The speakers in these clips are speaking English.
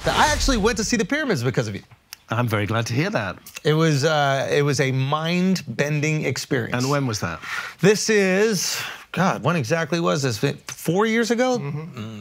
I actually went to see the pyramids because of you. I'm very glad to hear that. It was a mind-bending experience. And when was that? This is, God, when exactly was this? 4 years ago?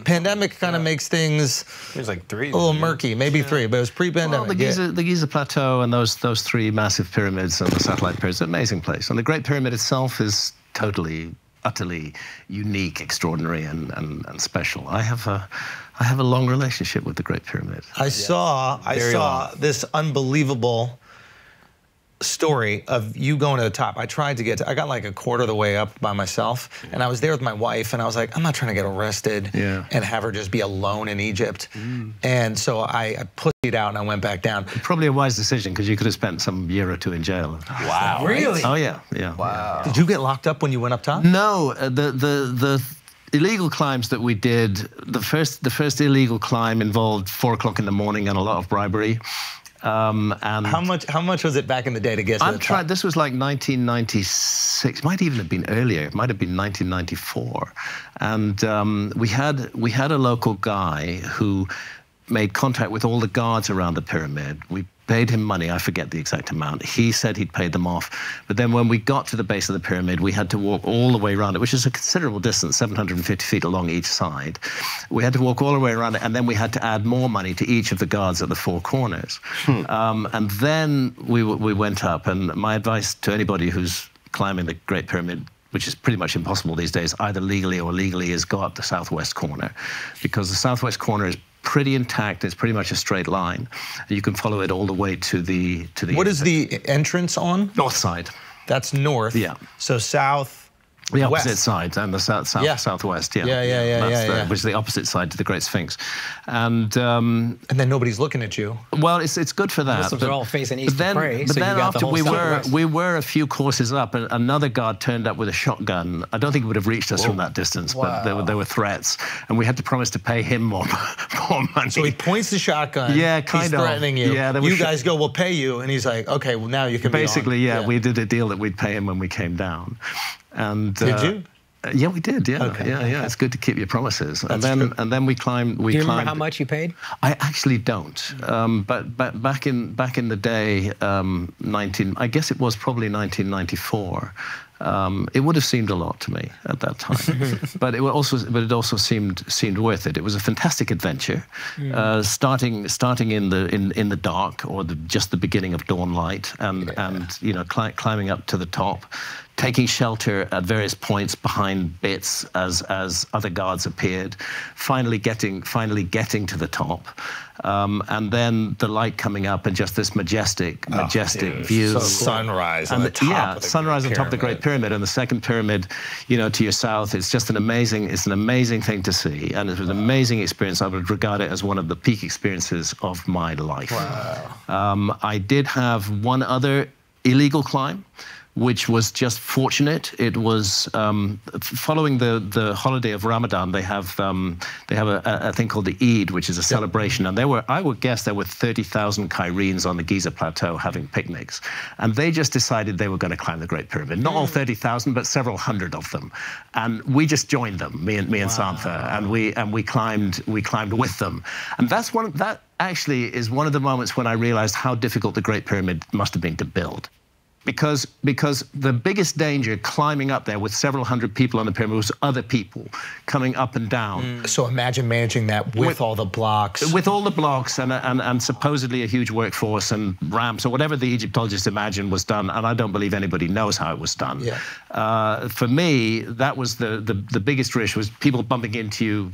Pandemic kind of makes things It was like 3. a little murky, maybe 3, but it was pre-pandemic. Well, the Giza Plateau and those 3 massive pyramids and the satellite pyramids, an amazing place. And the Great Pyramid itself is totally, utterly unique, extraordinary, and special. I have a long relationship with the Great Pyramid. I saw this unbelievable story of you going to the top. I tried to get to, I got like a quarter of the way up by myself, and I was there with my wife, and I was like, I'm not trying to get arrested and have her just be alone in Egypt. And so I pussied out and I went back down. Probably a wise decision, because you could have spent some year or 2 in jail. Wow. Really? Oh, yeah, yeah. Wow. Did you get locked up when you went up top? No, the illegal climbs that we did, the first illegal climb involved 4 o'clock in the morning and a lot of bribery. And how much was it back in the day to get to the top? This was like 1996. Might even have been earlier. It might have been 1994. And we had a local guy who made contact with all the guards around the pyramid. We paid him money. I forget the exact amount. He said he'd paid them off. But then when we got to the base of the pyramid, we had to walk all the way around it, which is a considerable distance, 750 feet along each side. We had to walk all the way around it, and then we had to add more money to each of the guards at the 4 corners. And then we went up, and my advice to anybody who's climbing the Great Pyramid, which is pretty much impossible these days, either legally or illegally, is go up the southwest corner, because the southwest corner is pretty intact. It's pretty much a straight line, and you can follow it all the way to the. What is the entrance on? North side. That's north. Yeah. So south. The opposite west. side, and the southwest. Yeah. Which is the opposite side to the Great Sphinx, and then nobody's looking at you. Well, it's good for that. Muslims are all facing east to pray. But so then you got after the whole we were a few courses up, and another guard turned up with a shotgun. I don't think it would have reached us from that distance, but there were threats, and we had to promise to pay him more money. So he points the shotgun. Yeah, kind he's of threatening you. Yeah, you guys go, we'll pay you, and he's like, okay, well now you can. Basically, be on. we did a deal that we'd pay him when we came down, and did you? Yeah, we did. Yeah, okay. yeah. It's good to keep your promises. That's and true. then we climbed. Do you remember how much you paid? I actually don't. But back in the day, I guess it was probably 1994. It would have seemed a lot to me at that time, but it also seemed worth it. It was a fantastic adventure, starting in the dark, or just the beginning of dawn light, and climbing up to the top, taking shelter at various points behind bits as other guards appeared, finally getting to the top, and then the light coming up and just this majestic view. So sunrise on the top of the sunrise on top of the Great Pyramid, and the second pyramid, to your south. It's just an amazing thing to see, and it was an amazing experience. I would regard it as one of the peak experiences of my life. Wow. I did have one other illegal climb, which was just fortunate. It was following the holiday of Ramadan. They have a thing called the Eid, which is a celebration, and I would guess there were 30,000 Cairenes on the Giza Plateau having picnics, and they just decided they were going to climb the Great Pyramid. Not all 30,000, but several hundred of them, and we just joined them, me and Santha, and we climbed with them, and that actually is one of the moments when I realized how difficult the Great Pyramid must have been to build. Because the biggest danger climbing up there with several hundred people on the pyramid was other people coming up and down. So imagine managing that with all the blocks. With all the blocks and supposedly a huge workforce and ramps, or whatever the Egyptologists imagined was done, and I don't believe anybody knows how it was done. Yeah. For me, that was the biggest risk, was people bumping into you,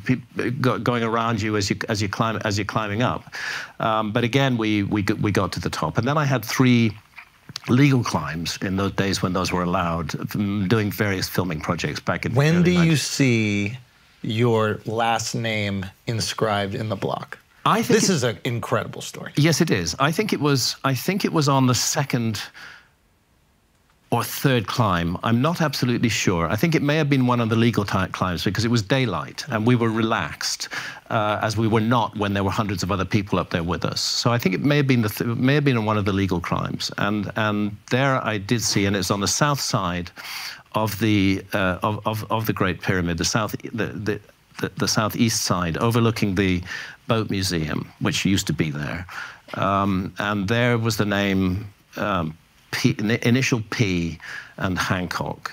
going around you as you're climbing up. But again, we got to the top, and then I had 3 legal climbs in those days when those were allowed, doing various filming projects back in. When do you see your last name inscribed in the block? I think this is an incredible story. Yes, it is. I think it was on the second or third climb. I'm not absolutely sure. I think it may have been one of the legal climbs, because it was daylight and we were relaxed, as we were not when there were hundreds of other people up there with us. So I think it may have been one of the legal climbs, and there I did see, and it's on the south side of the Great Pyramid, the southeast side, overlooking the boat museum, which used to be there. And there was the name initial P and Hancock.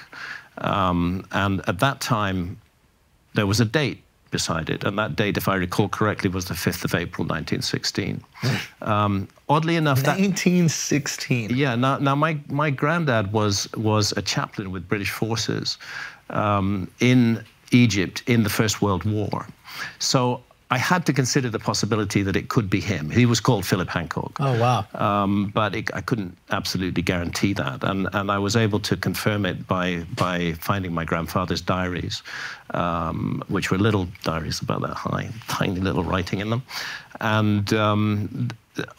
And at that time, there was a date beside it, and that date, if I recall correctly, was the 5th of April, 1916. Oddly enough, 1916. Yeah. Now my granddad was a chaplain with British forces in Egypt in the First World War, so I had to consider the possibility that it could be him. He was called Philip Hancock. Oh, wow. But I couldn't absolutely guarantee that. And I was able to confirm it by finding my grandfather's diaries, which were little diaries about that high, tiny little writing in them. And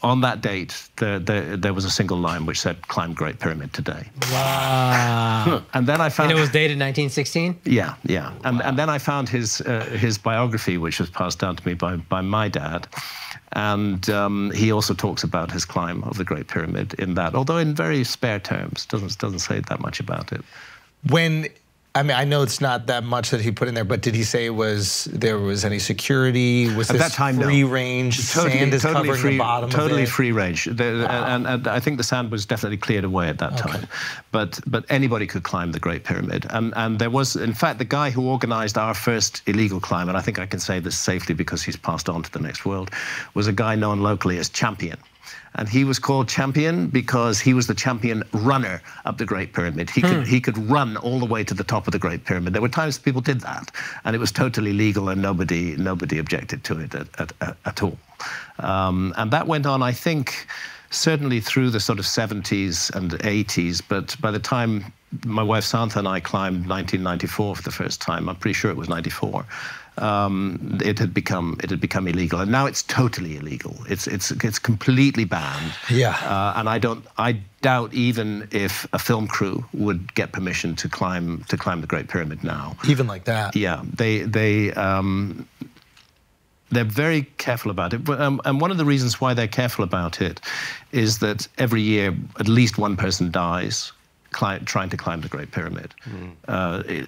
on that date, there was a single line which said, "Climb Great Pyramid today." Wow. And then I found... And it was dated 1916? Yeah. And then I found his biography, which was passed down to me by my dad. And he also talks about his climb of the Great Pyramid in that, although in very spare terms, doesn't say that much about it. I mean, I know it's not that much that he put in there, but did he say there was any security? Was at this that time, free no. range? Sand is covering free, the bottom totally of it? free range. And I think the sand was definitely cleared away at that time. But anybody could climb the Great Pyramid. And there was, in fact, the guy who organized our first illegal climb, and I think I can say this safely because he's passed on to the next world, was a guy known locally as Champion. And he was called Champion because he was the champion runner up the Great Pyramid. He could run all the way to the top of the Great Pyramid. There were times people did that, and it was totally legal, and nobody objected to it at all. And that went on, I think, certainly through the sort of 70s and 80s. But by the time my wife Santha and I climbed 1994 for the first time, I'm pretty sure it was 94. It had become illegal, and now it's totally illegal. It's completely banned. Yeah. And I doubt even if a film crew would get permission to climb the Great Pyramid now. Even like that. Yeah. They're very careful about it. And one of the reasons why they're careful about it is that every year at least one person dies trying to climb the Great Pyramid.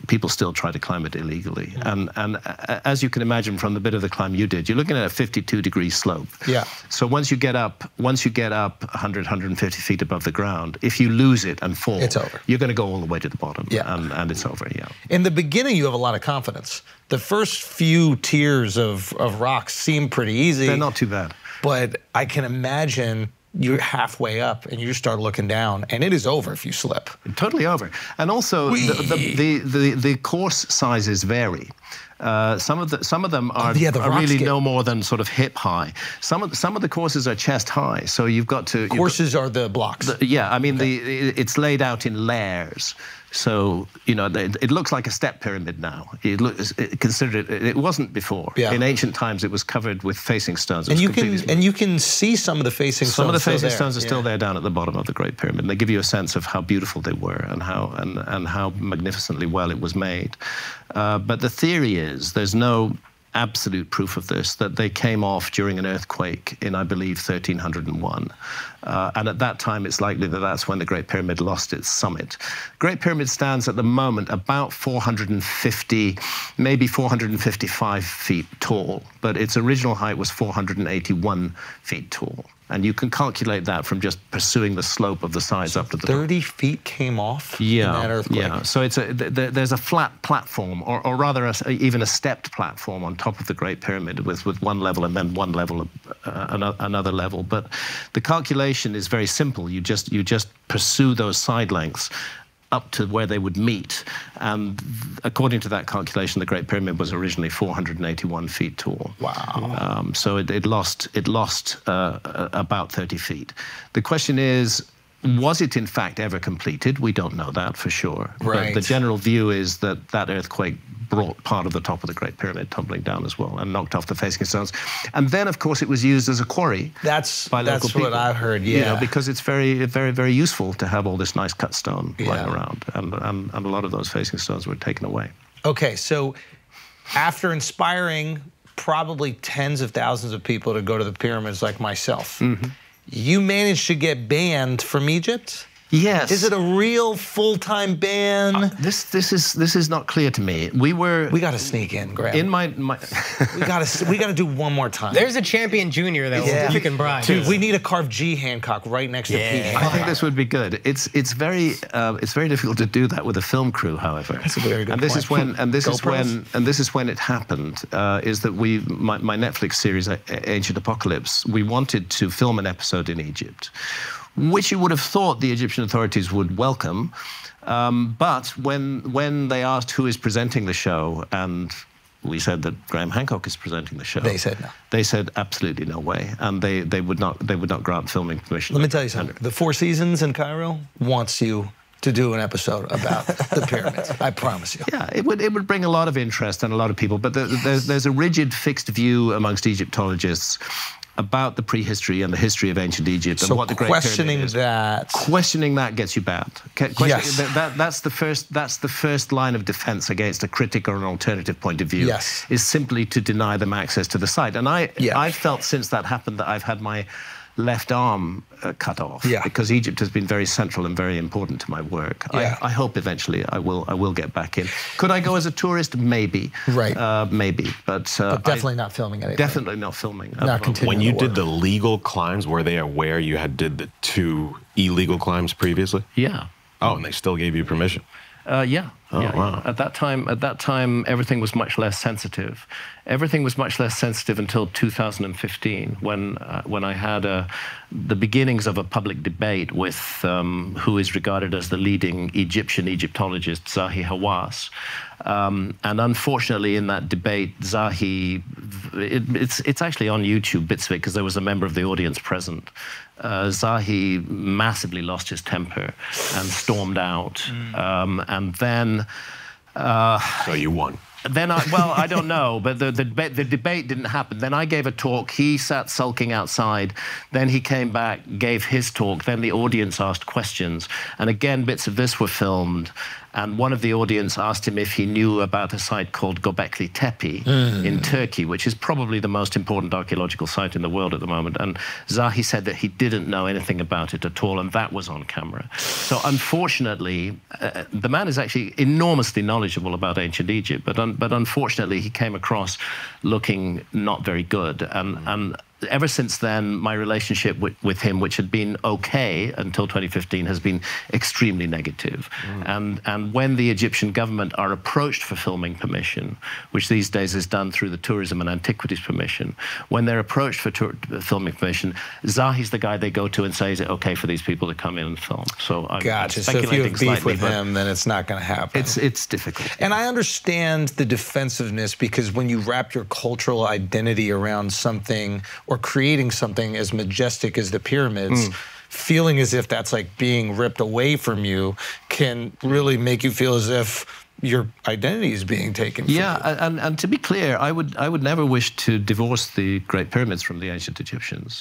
People still try to climb it illegally. And as you can imagine from the bit of the climb you did, you're looking at a 52-degree slope. Yeah. So once you get up 100, 150 feet above the ground, if you lose it and fall, it's over. You're going to go all the way to the bottom. Yeah. And it's over, yeah. In the beginning, you have a lot of confidence. The first few tiers of rocks seem pretty easy. They're not too bad. But I can imagine you're halfway up and you start looking down, and it is over if you slip. Totally over. And also, the course sizes vary. Some of them are really no more than sort of hip high. Some of the courses are chest high, so you've got to... Courses are the blocks. Yeah, I mean, it's laid out in layers. So, you know, it looks like a step pyramid now. It wasn't before. Yeah. In ancient times, it was covered with facing stones. And you can see some of the facing stones. Some of the facing stones are still there down at the bottom of the Great Pyramid. And they give you a sense of how beautiful they were and how magnificently well it was made. But the theory is, there's no absolute proof of this, that they came off during an earthquake in, I believe, 1301. And at that time, it's likely that that's when the Great Pyramid lost its summit. Great Pyramid stands at the moment about 450, maybe 455 feet tall, but its original height was 481 feet tall. And you can calculate that from just pursuing the slope of the sides up to the top. 30 feet came off in that earthquake? Yeah, so there's a flat platform, or rather even a stepped platform on top of the Great Pyramid with one level and then one level, another level. But the calculation is very simple. You just pursue those side lengths up to where they would meet. And according to that calculation, the Great Pyramid was originally 481 feet tall. Wow. So it lost about 30 feet. The question is, was it in fact ever completed? We don't know that for sure. Right. But the general view is that that earthquake brought part of the top of the Great Pyramid tumbling down as well and knocked off the facing stones. And then, of course, it was used as a quarry by local people. That's what I heard, yeah. You know, because it's very, very, very useful to have all this nice cut stone lying around. And a lot of those facing stones were taken away. Okay, so after inspiring probably tens of thousands of people to go to the pyramids like myself, you managed to get banned from Egypt? Yes. Is it a real full-time band? This is not clear to me. We got to sneak in, Graham. in my we got to do one more time. There's a champion junior that you can bribe. Dude, we need a carved G Hancock right next to Pete Hancock. I think this would be good. It's very difficult to do that with a film crew, however. That's a very good and this point. This is when it happened. Is that my Netflix series Ancient Apocalypse? We wanted to film an episode in Egypt, which you would have thought the Egyptian authorities would welcome, but when they asked who is presenting the show, and we said that Graham Hancock is presenting the show, they said no. They said absolutely no way, and they would not grant filming permission. Let me tell you something. The Four Seasons in Cairo wants you to do an episode about the pyramids. I promise you. Yeah, it would bring a lot of interest and a lot of people, but there's a rigid, fixed view amongst Egyptologists about the prehistory and the history of ancient Egypt and what the Great Pyramid is. Questioning that gets you banned. Yes. That's the first line of defense against a critic or an alternative point of view. Yes. Is simply to deny them access to the site. And I felt since that happened that I've had my left arm cut off, because Egypt has been very central and very important to my work. I hope eventually I will get back in. Could I go as a tourist? Maybe. Right. Maybe, but definitely not filming anything. Definitely not filming. Not continuing. When you did the legal climbs, were they aware you did the 2 illegal climbs previously? Yeah. Oh, and they still gave you permission? Yeah. Oh, yeah, wow. At that time, everything was much less sensitive. Everything was much less sensitive until 2015, when I had the beginnings of a public debate with who is regarded as the leading Egyptian Egyptologist, Zahi Hawass. And unfortunately, in that debate, Zahi, it's actually on YouTube, bits of it, because there was a member of the audience present. Zahi massively lost his temper and stormed out. And then... so you won. Then I don't know, but the debate didn't happen. Then I gave a talk. He sat sulking outside. Then he came back, gave his talk. Then the audience asked questions. And again, bits of this were filmed. And one of the audience asked him if he knew about a site called Göbekli Tepe in Turkey, which is probably the most important archaeological site in the world at the moment. And Zahi said that he didn't know anything about it at all, and that was on camera. So unfortunately, the man is actually enormously knowledgeable about ancient Egypt, but unfortunately he came across looking not very good. And ever since then, my relationship with him, which had been okay until 2015, has been extremely negative. And when the Egyptian government are approached for filming permission, which these days is done through the Tourism and Antiquities Permission, when they're approached for filming permission, Zahi's the guy they go to and say, is it okay for these people to come in and film? So I'm Gotcha. So speculating if you have beef slightly, with him, then it's not going to happen. It's difficult. And I understand the defensiveness, because when you wrap your cultural identity around something or creating something as majestic as the pyramids, feeling as if that's like being ripped away from you can really make you feel as if your identity is being taken from you. And to be clear, I would never wish to divorce the Great Pyramids from the ancient Egyptians.